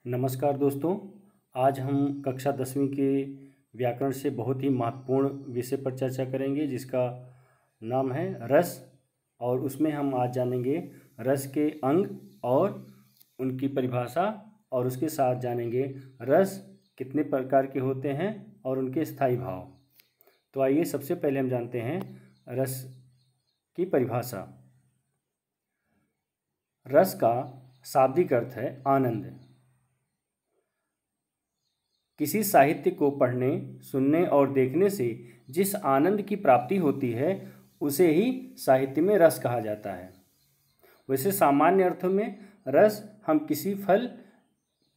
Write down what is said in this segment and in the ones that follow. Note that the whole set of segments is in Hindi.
नमस्कार दोस्तों। आज हम कक्षा 10वीं के व्याकरण से बहुत ही महत्वपूर्ण विषय पर चर्चा करेंगे जिसका नाम है रस। और उसमें हम आज जानेंगे रस के अंग और उनकी परिभाषा, और उसके साथ जानेंगे रस कितने प्रकार के होते हैं और उनके स्थायी भाव। तो आइए सबसे पहले हम जानते हैं रस की परिभाषा। रस का शाब्दिक अर्थ है आनंद। किसी साहित्य को पढ़ने, सुनने और देखने से जिस आनंद की प्राप्ति होती है उसे ही साहित्य में रस कहा जाता है। वैसे सामान्य अर्थों में रस हम किसी फल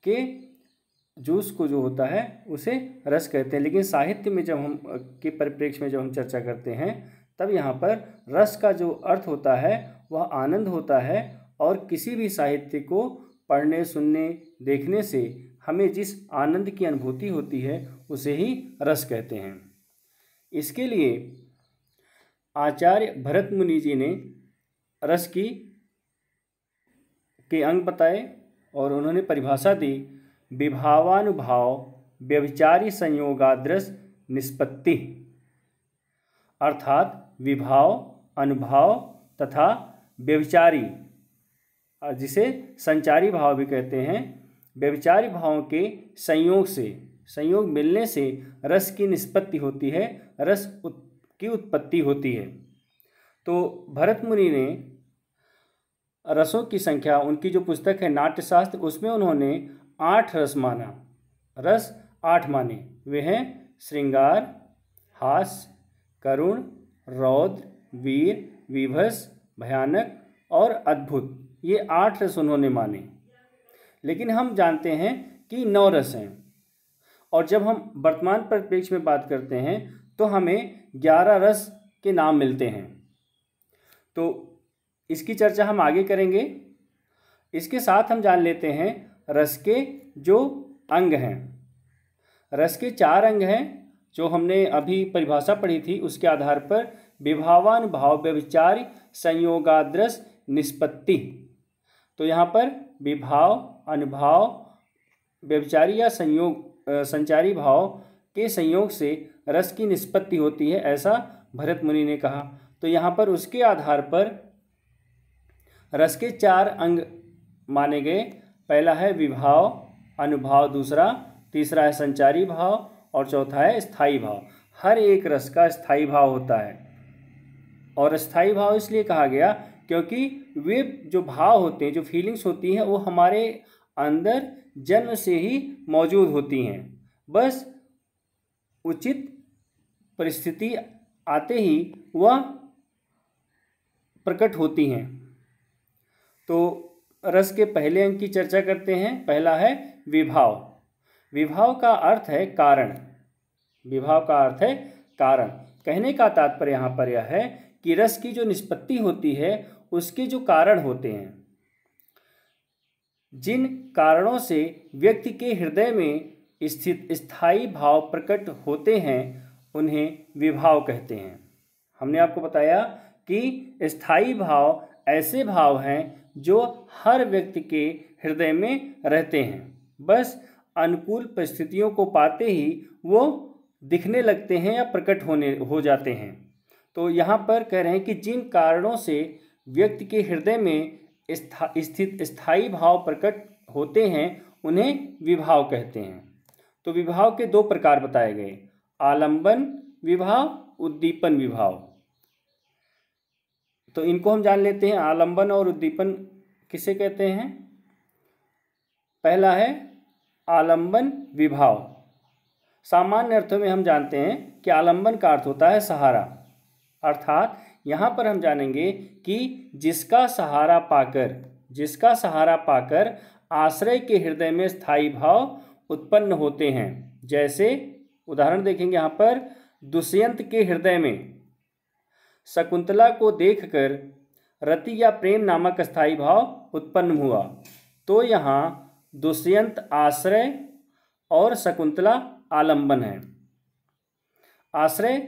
के जूस को जो होता है उसे रस कहते हैं, लेकिन साहित्य में जब हम के परिप्रेक्ष्य में जब हम चर्चा करते हैं तब यहाँ पर रस का जो अर्थ होता है वह आनंद होता है। और किसी भी साहित्य को पढ़ने, सुनने, देखने से हमें जिस आनंद की अनुभूति होती है उसे ही रस कहते हैं। इसके लिए आचार्य भरत मुनि जी ने रस के अंग बताए और उन्होंने परिभाषा दी। विभावानुभाव व्यभिचारी संयोगाद्रस निष्पत्ति, अर्थात विभाव, अनुभाव तथा व्यभिचारी, जिसे संचारी भाव भी कहते हैं, व्यभिचारी भावों के संयोग मिलने से रस की निष्पत्ति होती है, रस की उत्पत्ति होती है। तो भरत मुनि ने रसों की संख्या, उनकी जो पुस्तक है नाट्यशास्त्र, उसमें उन्होंने 8 रस माना। रस 8 माने, वे हैं श्रृंगार, हास्य, करुण, रौद्र, वीर, विभस, भयानक और अद्भुत। ये 8 रस उन्होंने माने। लेकिन हम जानते हैं कि 9 रस हैं, और जब हम वर्तमान परिप्रेक्ष्य में बात करते हैं तो हमें 11 रस के नाम मिलते हैं। तो इसकी चर्चा हम आगे करेंगे। इसके साथ हम जान लेते हैं रस के जो अंग हैं। रस के 4 अंग हैं जो हमने अभी परिभाषा पढ़ी थी, उसके आधार पर विभावानुभाव व्यभिचारी संयोगाद्रस निष्पत्ति। तो यहाँ पर विभाव, अनुभाव, व्यभिचारी या संचारी भाव के संयोग से रस की निष्पत्ति होती है, ऐसा भरत मुनि ने कहा। तो यहाँ पर उसके आधार पर रस के 4 अंग माने गए। पहला है विभाव, अनुभाव दूसरा, तीसरा है संचारी भाव और चौथा है स्थायी भाव। हर एक रस का स्थायी भाव होता है, और स्थायी भाव इसलिए कहा गया क्योंकि वे जो भाव होते हैं, जो फीलिंग्स होती हैं, वो हमारे अंदर जन्म से ही मौजूद होती हैं। बस उचित परिस्थिति आते ही वह प्रकट होती हैं। तो रस के पहले अंग की चर्चा करते हैं। पहला है विभाव। विभाव का अर्थ है कारण। विभाव का अर्थ है कारण। कहने का तात्पर्य यहाँ पर यह है कि रस की जो निष्पत्ति होती है उसके जो कारण होते हैं, जिन कारणों से व्यक्ति के हृदय में स्थित स्थायी भाव प्रकट होते हैं उन्हें विभाव कहते हैं। हमने आपको बताया कि स्थायी भाव ऐसे भाव हैं जो हर व्यक्ति के हृदय में रहते हैं, बस अनुकूल परिस्थितियों को पाते ही वो दिखने लगते हैं या प्रकट हो जाते हैं। तो यहाँ पर कह रहे हैं कि जिन कारणों से व्यक्ति के हृदय में स्थित स्थायी भाव प्रकट होते हैं उन्हें विभाव कहते हैं। तो विभाव के 2 प्रकार बताए गए, आलंबन विभाव, उद्दीपन विभाव। तो इनको हम जान लेते हैं। आलंबन और उद्दीपन किसे कहते हैं? पहला है आलंबन विभाव। सामान्य अर्थों में हम जानते हैं कि आलंबन का अर्थ होता है सहारा, अर्थात यहाँ पर हम जानेंगे कि जिसका सहारा पाकर आश्रय के हृदय में स्थायी भाव उत्पन्न होते हैं। जैसे उदाहरण देखेंगे यहाँ पर, दुष्यंत के हृदय में शकुंतला को देखकर रति या प्रेम नामक स्थायी भाव उत्पन्न हुआ। तो यहाँ दुष्यंत आश्रय और शकुंतला आलंबन है। आश्रय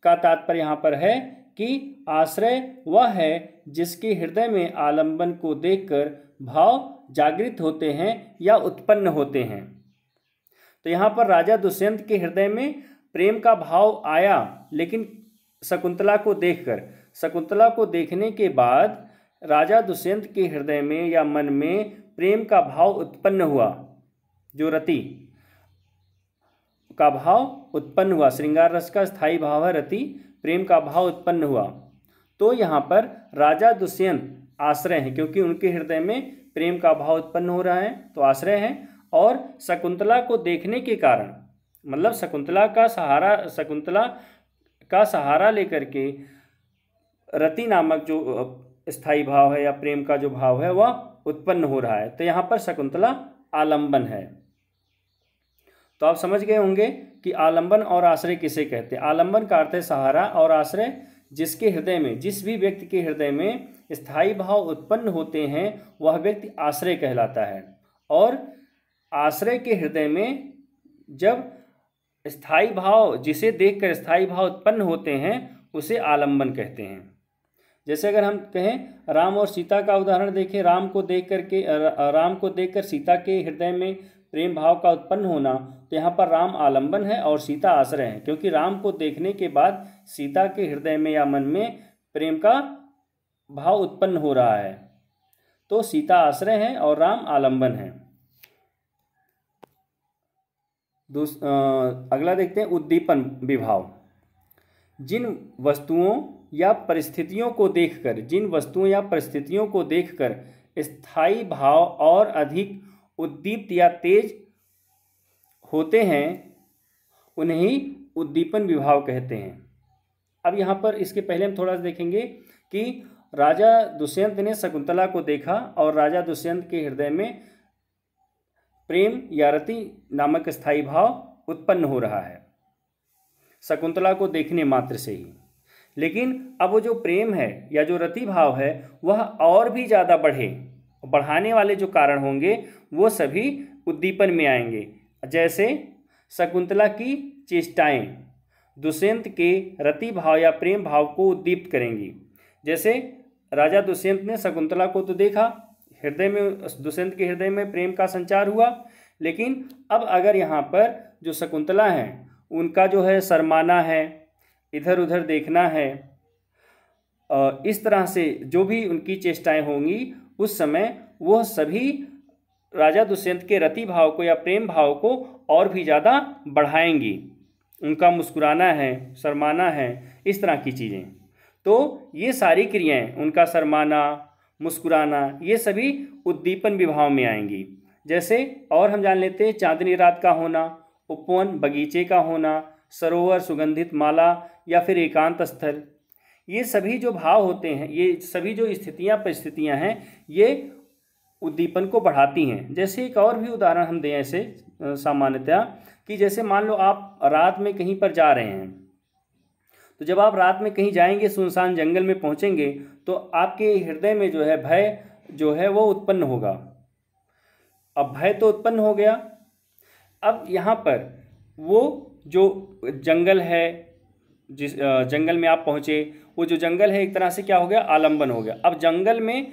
का तात्पर्य यहाँ पर है कि आश्रय वह है जिसके हृदय में आलंबन को देखकर भाव जागृत होते हैं या उत्पन्न होते हैं। तो यहाँ पर राजा दुष्यंत के हृदय में प्रेम का भाव आया, लेकिन शकुंतला को देखने के बाद राजा दुष्यंत के हृदय में या मन में प्रेम का भाव उत्पन्न हुआ, जो रति का भाव उत्पन्न हुआ। श्रृंगार रस का स्थायी भाव है रति, प्रेम का भाव उत्पन्न हुआ। तो यहाँ पर राजा दुष्यंत आश्रय हैं, क्योंकि उनके हृदय में प्रेम का भाव उत्पन्न हो रहा है, तो आश्रय हैं। और शकुंतला को देखने के कारण, मतलब शकुंतला का सहारा लेकर के रति नामक जो स्थायी भाव है या प्रेम का जो भाव है वह उत्पन्न हो रहा है। तो यहाँ पर शकुंतला आलंबन है। तो आप समझ गए होंगे कि आलंबन और आश्रय किसे कहते हैं। आलंबन का अर्थ है सहारा, और आश्रय जिसके हृदय में, जिस भी व्यक्ति के हृदय में स्थायी भाव उत्पन्न होते हैं वह व्यक्ति आश्रय कहलाता है। और आश्रय के हृदय में जब स्थायी भाव, जिसे देखकर स्थायी भाव उत्पन्न होते हैं, उसे आलंबन कहते हैं। जैसे अगर हम कहें राम और सीता का उदाहरण देखें, राम को देखकर सीता के हृदय में प्रेम भाव का उत्पन्न होना, तो यहाँ पर राम आलंबन है और सीता आश्रय है, क्योंकि राम को देखने के बाद सीता के हृदय में या मन में प्रेम का भाव उत्पन्न हो रहा है। तो सीता आश्रय है और राम आलंबन है। अगला देखते हैं उद्दीपन विभाव। जिन वस्तुओं या परिस्थितियों को देखकर स्थायी भाव और अधिक उद्दीप्त या तेज होते हैं, उन्हें उद्दीपन विभाव कहते हैं। अब यहाँ पर इसके पहले हम थोड़ा सा देखेंगे कि राजा दुष्यंत ने शकुंतला को देखा और राजा दुष्यंत के हृदय में प्रेम या रति नामक स्थायी भाव उत्पन्न हो रहा है शकुंतला को देखने मात्र से ही। लेकिन अब वो जो प्रेम है या जो रति भाव है वह और भी ज़्यादा बढ़ाने वाले जो कारण होंगे वो सभी उद्दीपन में आएंगे। जैसे शकुंतला की चेष्टाएं दुष्यंत के रति भाव या प्रेम भाव को उद्दीप्त करेंगी। जैसे राजा दुष्यंत ने शकुंतला को तो देखा, हृदय में, दुष्यंत के हृदय में प्रेम का संचार हुआ, लेकिन अब अगर यहाँ पर जो शकुंतला हैं उनका जो है शर्माना है, इधर उधर देखना है, इस तरह से जो भी उनकी चेष्टाएं होंगी उस समय वह सभी राजा दुष्यंत के रति भाव को या प्रेम भाव को और भी ज़्यादा बढ़ाएंगी। उनका मुस्कुराना है, शर्माना है, इस तरह की चीज़ें। तो ये सारी क्रियाएं, उनका शर्माना, मुस्कुराना, ये सभी उद्दीपन विभाव में आएंगी। जैसे और हम जान लेते हैं चांदनी रात का होना, उपवन बगीचे का होना, सरोवर, सुगंधित माला या फिर एकांत स्थल। ये सभी जो भाव होते हैं, ये सभी जो परिस्थितियां हैं, ये उद्दीपन को बढ़ाती हैं। जैसे एक और भी उदाहरण हम दें ऐसे सामान्यतः कि जैसे मान लो आप रात में कहीं पर जा रहे हैं, तो जब आप रात में कहीं जाएंगे, सुनसान जंगल में पहुंचेंगे, तो आपके हृदय में जो है भय जो है वो उत्पन्न होगा। अब भय तो उत्पन्न हो गया। अब यहाँ पर वो जो जंगल है, जिस जंगल में आप पहुँचे, वो जो जंगल है एक तरह से क्या हो गया, आलंबन हो गया। अब जंगल में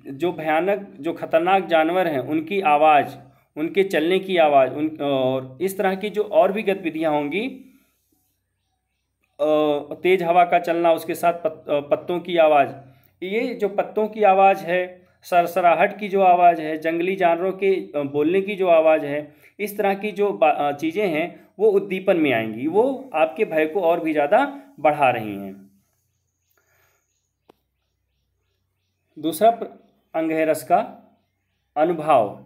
जो भयानक, जो खतरनाक जानवर हैं उनकी आवाज़, उनके चलने की आवाज़, और इस तरह की जो और भी गतिविधियाँ होंगी, तेज हवा का चलना, उसके साथ पत्तों की आवाज़, ये जो पत्तों की आवाज़ है, सरसराहट की जो आवाज़ है, जंगली जानवरों के बोलने की जो आवाज़ है, इस तरह की जो चीज़ें हैं वो उद्दीपन में आएंगी, वो आपके भय को और भी ज़्यादा बढ़ा रही हैं। दूसरा अंग है रस का अनुभव।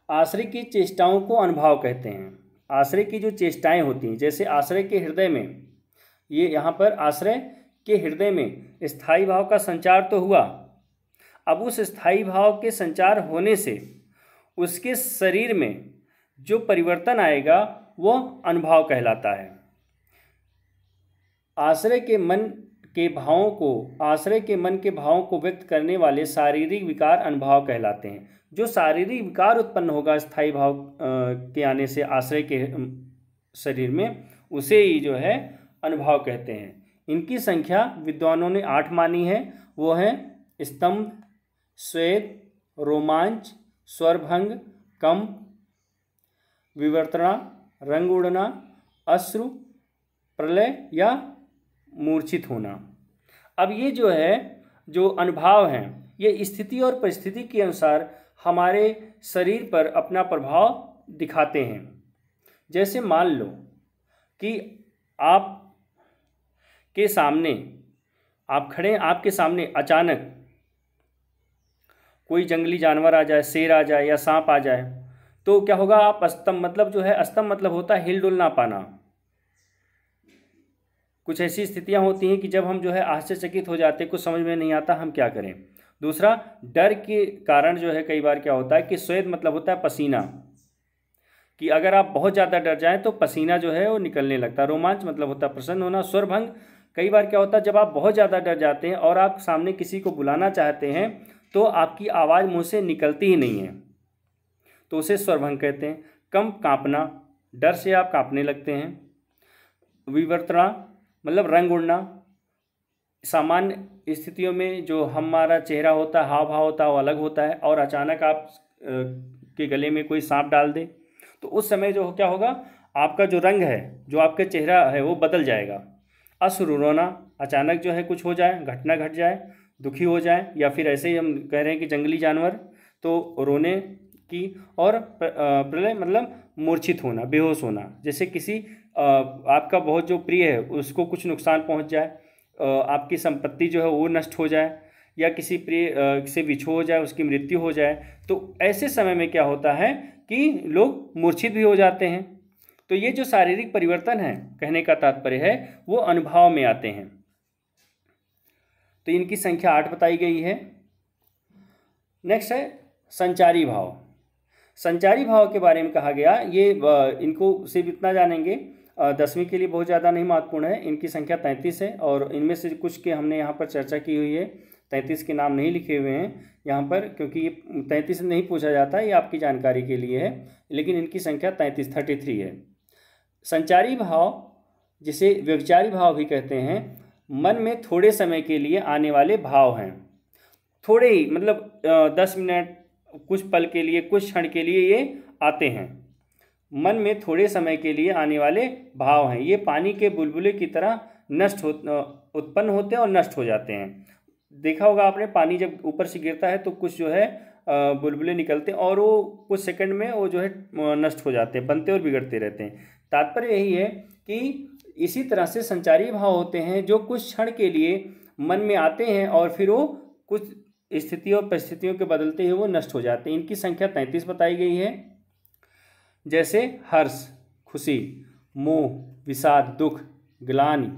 आश्रय की चेष्टाओं को अनुभव कहते हैं। आश्रय की जो चेष्टाएं होती हैं, जैसे आश्रय के हृदय में, ये यहाँ पर आश्रय के हृदय में स्थायी भाव का संचार तो हुआ। अब उस स्थायी भाव के संचार होने से उसके शरीर में जो परिवर्तन आएगा वो अनुभव कहलाता है। आश्रय के मन के भावों को व्यक्त करने वाले शारीरिक विकार अनुभव कहलाते हैं। जो शारीरिक विकार उत्पन्न होगा स्थायी भाव के आने से आश्रय के शरीर में, उसे ही जो है अनुभव कहते हैं। इनकी संख्या विद्वानों ने 8 मानी है। वो हैं स्तंभ, स्वेद, रोमांच, स्वरभंग, कंप, विवर्तना, रंग उड़ना, अश्रु, प्रलय या मूर्छित होना। अब ये जो है, जो अनुभव हैं, ये स्थिति और परिस्थिति के अनुसार हमारे शरीर पर अपना प्रभाव दिखाते हैं। जैसे मान लो कि आप के सामने, आप खड़े हैं, आपके सामने अचानक कोई जंगली जानवर आ जाए, शेर आ जाए या सांप आ जाए, तो क्या होगा? आप अस्तंभ, मतलब जो है अस्तंभ मतलब होता है हिल डुल ना पाना। कुछ ऐसी स्थितियां होती हैं कि जब हम जो है आश्चर्यचकित हो जाते हैं, कुछ समझ में नहीं आता हम क्या करें। दूसरा, डर के कारण जो है कई बार क्या होता है कि स्वेद मतलब होता है पसीना, कि अगर आप बहुत ज़्यादा डर जाएं तो पसीना जो है वो निकलने लगता है। रोमांच मतलब होता है प्रसन्न होना। स्वरभंग, कई बार क्या होता है जब आप बहुत ज़्यादा डर जाते हैं और आप सामने किसी को बुलाना चाहते हैं तो आपकी आवाज़ मुंह से निकलती ही नहीं है, तो उसे स्वरभंग कहते हैं। कंप, कांपना, डर से आप कांपने लगते हैं। विवर्तना मतलब रंग उड़ना, सामान्य स्थितियों में जो हमारा चेहरा होता है, हाव भाव होता है, वो अलग होता है, और अचानक आप के गले में कोई सांप डाल दे तो उस समय जो क्या होगा, आपका जो रंग है, जो आपका चेहरा है, वो बदल जाएगा। अश्रु, रोना, अचानक जो है कुछ हो जाए, घटना घट जाए, दुखी हो जाए, या फिर ऐसे ही हम कह रहे हैं कि जंगली जानवर, तो रोने की। और प्रलय मतलब मूर्छित होना, बेहोश होना, जैसे किसी आपका बहुत जो प्रिय है उसको कुछ नुकसान पहुंच जाए, आपकी संपत्ति जो है वो नष्ट हो जाए, या किसी प्रिय से विछोह हो जाए, उसकी मृत्यु हो जाए, तो ऐसे समय में क्या होता है कि लोग मूर्छित भी हो जाते हैं। तो ये जो शारीरिक परिवर्तन है, कहने का तात्पर्य है, वो अनुभव में आते हैं। तो इनकी संख्या 8 बताई गई है। नेक्स्ट है संचारी भाव। संचारी भाव के बारे में कहा गया, ये इनको सिर्फ इतना जानेंगे, 10वीं के लिए बहुत ज़्यादा नहीं महत्वपूर्ण है। इनकी संख्या 33 है और इनमें से कुछ के हमने यहाँ पर चर्चा की हुई है। 33 के नाम नहीं लिखे हुए हैं यहाँ पर, क्योंकि ये 33 नहीं पूछा जाता, ये आपकी जानकारी के लिए है, लेकिन इनकी संख्या 33 है। संचारी भाव, जिसे व्यभिचारी भाव भी कहते हैं, मन में थोड़े समय के लिए आने वाले भाव हैं। थोड़े ही मतलब 10 मिनट, कुछ पल के लिए, कुछ क्षण के लिए ये आते हैं। मन में थोड़े समय के लिए आने वाले भाव हैं। ये पानी के बुलबुले की तरह उत्पन्न होते हैं और नष्ट हो जाते हैं। देखा होगा आपने, पानी जब ऊपर से गिरता है तो कुछ जो है बुलबुले निकलते हैं और वो कुछ सेकंड में वो जो है नष्ट हो जाते हैं, बनते और बिगड़ते रहते हैं। तात्पर्य यही है कि इसी तरह से संचारी भाव होते हैं जो कुछ क्षण के लिए मन में आते हैं और फिर वो कुछ स्थितियों और परिस्थितियों के बदलते हुए वो नष्ट हो जाते हैं। इनकी संख्या 33 बताई गई है। जैसे हर्ष, खुशी, मोह, विषाद, दुख, ग्लानि,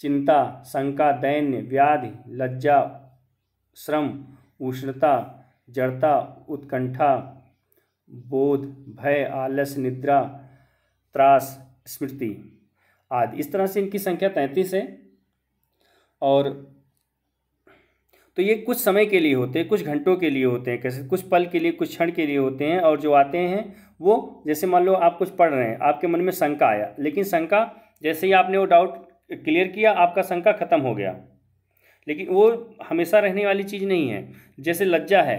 चिंता, शंका, दैन्य, व्याधि, लज्जा, श्रम, उष्णता, जड़ता, उत्कंठा, बोध, भय, आलस्य, निद्रा, त्रास, स्मृति आदि। इस तरह से इनकी संख्या 33 है। और तो ये कुछ समय के लिए होते हैं, कुछ घंटों के लिए होते हैं, कैसे कुछ पल के लिए, कुछ क्षण के लिए होते हैं। और जो आते हैं वो, जैसे मान लो आप कुछ पढ़ रहे हैं, आपके मन में शंका आया, लेकिन शंका जैसे ही आपने वो डाउट क्लियर किया, आपका शंका खत्म हो गया, लेकिन वो हमेशा रहने वाली चीज़ नहीं है। जैसे लज्जा है,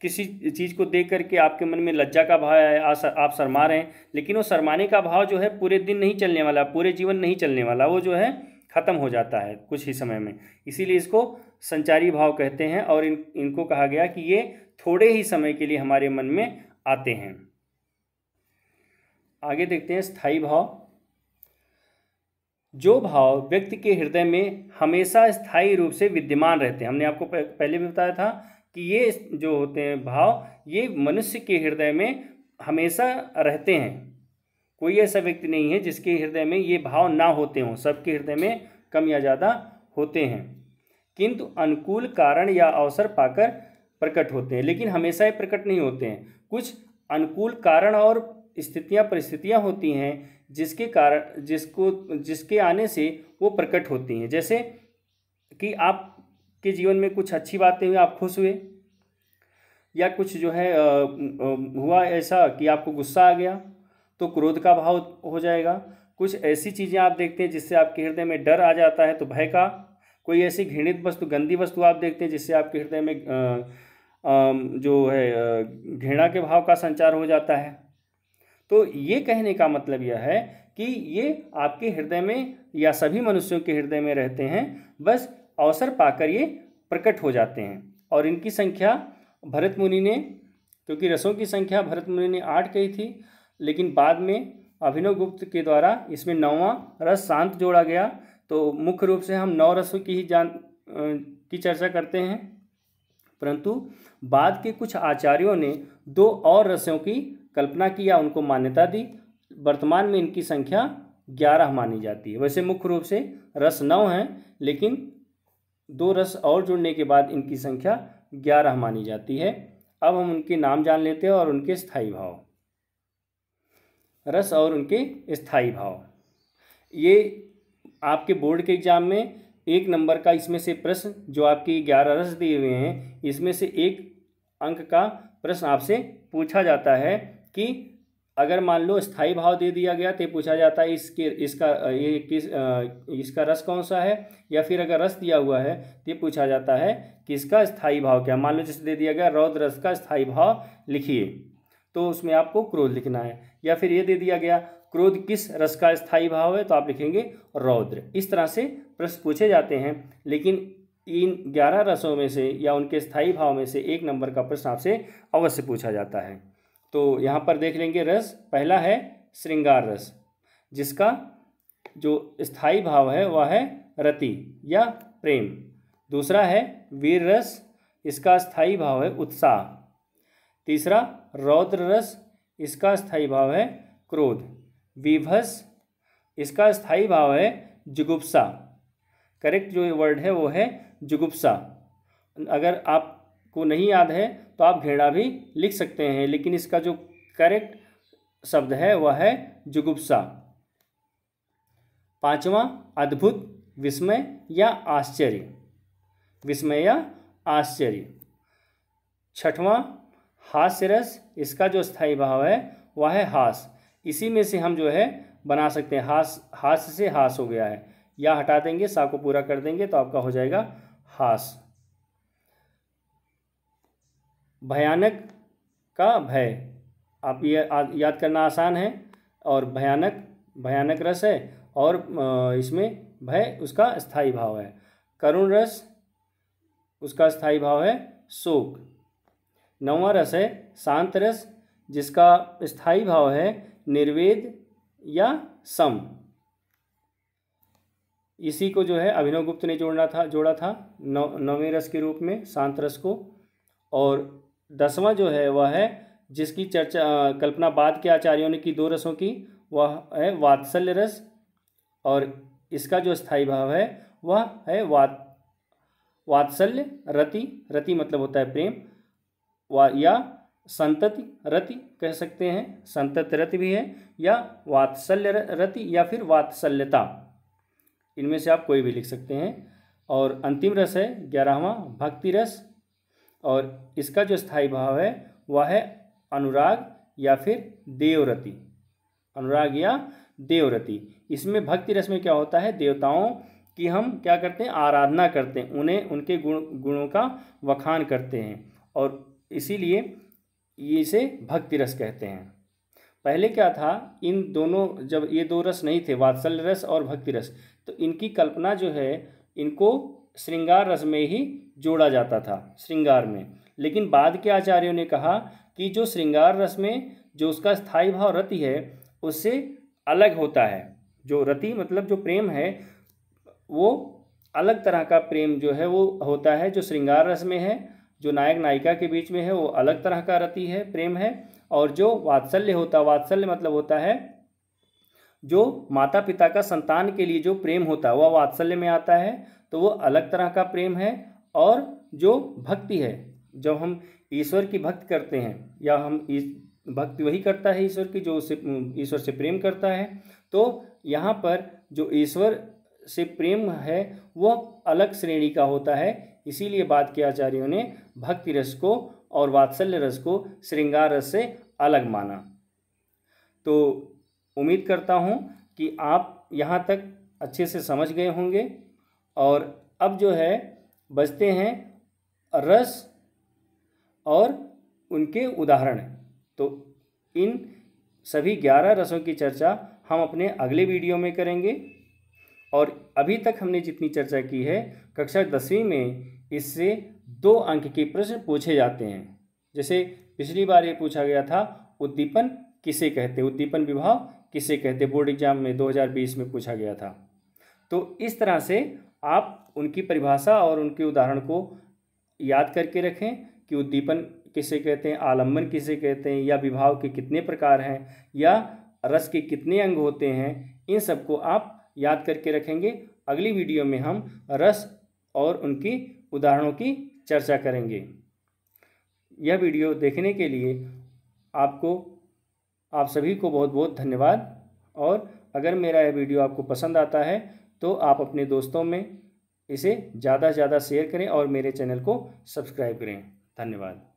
किसी चीज़ को देख करके आपके मन में लज्जा का भाव है, आप शर्मा रहे हैं, लेकिन वो शर्माने का भाव जो है पूरे दिन नहीं चलने वाला, पूरे जीवन नहीं चलने वाला, वो जो है ख़त्म हो जाता है कुछ ही समय में। इसीलिए इसको संचारी भाव कहते हैं। और इनको कहा गया कि ये थोड़े ही समय के लिए हमारे मन में आते हैं। आगे देखते हैं स्थायी भाव। जो भाव व्यक्ति के हृदय में हमेशा स्थायी रूप से विद्यमान रहते हैं। हमने आपको पहले भी बताया था कि ये जो होते हैं भाव, ये मनुष्य के हृदय में हमेशा रहते हैं। कोई ऐसा व्यक्ति नहीं है जिसके हृदय में ये भाव ना होते हों, सबके हृदय में कम या ज़्यादा होते हैं, किंतु अनुकूल कारण या अवसर पाकर प्रकट होते हैं। लेकिन हमेशा ये प्रकट नहीं होते हैं। कुछ अनुकूल कारण और स्थितियाँ, परिस्थितियाँ होती हैं जिसके कारण, जिसके आने से वो प्रकट होती हैं। जैसे कि आपके जीवन में कुछ अच्छी बातें हुई, आप खुश हुए, या कुछ जो है हुआ ऐसा कि आपको गुस्सा आ गया तो क्रोध का भाव हो जाएगा। कुछ ऐसी चीज़ें आप देखते हैं जिससे आपके हृदय में डर आ जाता है तो भय का, कोई ऐसी घृणित वस्तु, गंदी वस्तु आप देखते हैं जिससे आपके हृदय में जो है घृणा के भाव का संचार हो जाता है। तो ये कहने का मतलब यह है कि ये आपके हृदय में या सभी मनुष्यों के हृदय में रहते हैं, बस अवसर पाकर ये प्रकट हो जाते हैं। और इनकी संख्या भरत मुनि ने, क्योंकि रसों की संख्या भरत मुनि ने 8 कही थी, लेकिन बाद में अभिनव गुप्त के द्वारा इसमें 9वां रस शांत जोड़ा गया। तो मुख्य रूप से हम 9 रसों की ही की चर्चा करते हैं, परंतु बाद के कुछ आचार्यों ने 2 और रसों की कल्पना की या उनको मान्यता दी। वर्तमान में इनकी संख्या 11 मानी जाती है। वैसे मुख्य रूप से रस 9 हैं, लेकिन 2 रस और जुड़ने के बाद इनकी संख्या 11 मानी जाती है। अब हम उनके नाम जान लेते हैं और उनके स्थायी भाव। रस और उनके स्थायी भाव, ये आपके बोर्ड के एग्जाम में 1 नंबर का इसमें से प्रश्न, जो आपकी 11 रस दिए हुए हैं, इसमें से 1 अंक का प्रश्न आपसे पूछा जाता है कि अगर मान लो स्थायी भाव दे दिया गया तो पूछा जाता है इसका रस कौन सा है, या फिर अगर रस दिया हुआ है तो पूछा जाता है कि इसका स्थायी भाव क्या। मान लो जैसे दे दिया गया रौद्र रस का स्थायी भाव लिखिए, तो उसमें आपको क्रोध लिखना है। या फिर ये दे दिया गया क्रोध किस रस का स्थायी भाव है, तो आप लिखेंगे रौद्र। इस तरह से प्रश्न पूछे जाते हैं, लेकिन इन 11 रसों में से या उनके स्थायी भाव में से 1 नंबर का प्रश्न आपसे अवश्य पूछा जाता है। तो यहाँ पर देख लेंगे रस। पहला है श्रृंगार रस, जिसका जो स्थायी भाव है वह है रति या प्रेम। दूसरा है वीर रस, इसका स्थायी भाव है उत्साह। तीसरा रौद्र रस, इसका स्थायी भाव है क्रोध। विभस, इसका स्थायी भाव है जुगुप्सा। करेक्ट जो वर्ड है वो है जुगुप्सा। अगर आपको नहीं याद है तो आप घृणा भी लिख सकते हैं, लेकिन इसका जो करेक्ट शब्द है वह है जुगुप्सा। 5वां अद्भुत, विस्मय या आश्चर्य, विस्मय या आश्चर्य। 6वां हास्य रस, इसका जो स्थायी भाव है वह है हास। इसी में से हम जो है बना सकते हैं, हास्य से हास हो गया है, या हटा देंगे, सा को पूरा कर देंगे तो आपका हो जाएगा हास। भयानक का भय, आप ये याद करना आसान है, और भयानक रस है, और इसमें भय उसका स्थायी भाव है। करुण रस, उसका स्थायी भाव है शोक। 9वां रस है शांत रस, जिसका स्थायी भाव है निर्वेद या सम। इसी को जो है अभिनव गुप्त ने जोड़ा था 9वें रस के रूप में, शांत रस को। और 10वां जो है वह है, जिसकी कल्पना बाद के आचार्यों ने की 2 रसों की, वह है वात्सल्य रस, और इसका जो स्थायी भाव है वह है वात्सल्य रति मतलब होता है प्रेम, या संतति रति कह सकते हैं, संतति रति भी है, या वात्सल्य रति या फिर वात्सल्यता, इनमें से आप कोई भी लिख सकते हैं। और अंतिम रस है 11वां भक्ति रस, और इसका जो स्थायी भाव है वह है अनुराग या फिर देवरति, अनुराग या देवरति। इसमें भक्ति रस में क्या होता है, देवताओं की हम क्या करते हैं, आराधना करते हैं, उन्हें उनके गुणों का वखान करते हैं, और इसीलिए इसे भक्ति रस कहते हैं। पहले क्या था, इन दोनों, जब ये 2 रस नहीं थे, वात्सल्य रस और भक्ति रस, तो इनकी कल्पना जो है इनको श्रृंगार रस में ही जोड़ा जाता था, श्रृंगार में। लेकिन बाद के आचार्यों ने कहा कि जो श्रृंगार रस में जो उसका स्थायी भाव रति है उससे अलग होता है। जो रति मतलब जो प्रेम है, वो अलग तरह का प्रेम जो है वो होता है जो श्रृंगार रस में है, जो नायक नायिका के बीच में है वो अलग तरह का रति है, प्रेम है। और जो वात्सल्य वात्सल्य मतलब होता है जो माता पिता का संतान के लिए जो प्रेम होता है वह वात्सल्य में आता है, तो वो अलग तरह का प्रेम है। और जो भक्ति है, जब हम ईश्वर की भक्ति करते हैं, या हम भक्ति वही करता है ईश्वर की जो ईश्वर से प्रेम करता है, तो यहाँ पर जो ईश्वर से प्रेम है वह अलग श्रेणी का होता है। इसीलिए बाद के आचार्यों ने भक्ति रस को और वात्सल्य रस को श्रृंगार रस से अलग माना। तो उम्मीद करता हूँ कि आप यहाँ तक अच्छे से समझ गए होंगे। और अब जो है बचते हैं रस और उनके उदाहरण। तो इन सभी 11 रसों की चर्चा हम अपने अगले वीडियो में करेंगे। और अभी तक हमने जितनी चर्चा की है, कक्षा 10वीं में इससे 2 अंक के प्रश्न पूछे जाते हैं। जैसे पिछली बार ये पूछा गया था, उद्दीपन किसे कहते, उद्दीपन विभाव किसे कहते, बोर्ड एग्जाम में 2020 में पूछा गया था। तो इस तरह से आप उनकी परिभाषा और उनके उदाहरण को याद करके रखें कि उद्दीपन किसे कहते हैं, आलम्बन किसे कहते हैं, या विभाव के कितने प्रकार हैं, या रस के कितने अंग होते हैं, इन सबको आप याद करके रखेंगे। अगली वीडियो में हम रस और उनकी उदाहरणों की चर्चा करेंगे। यह वीडियो देखने के लिए आप सभी को बहुत बहुत धन्यवाद। और अगर मेरा यह वीडियो आपको पसंद आता है तो आप अपने दोस्तों में इसे ज़्यादा से ज़्यादा शेयर करें और मेरे चैनल को सब्सक्राइब करें। धन्यवाद।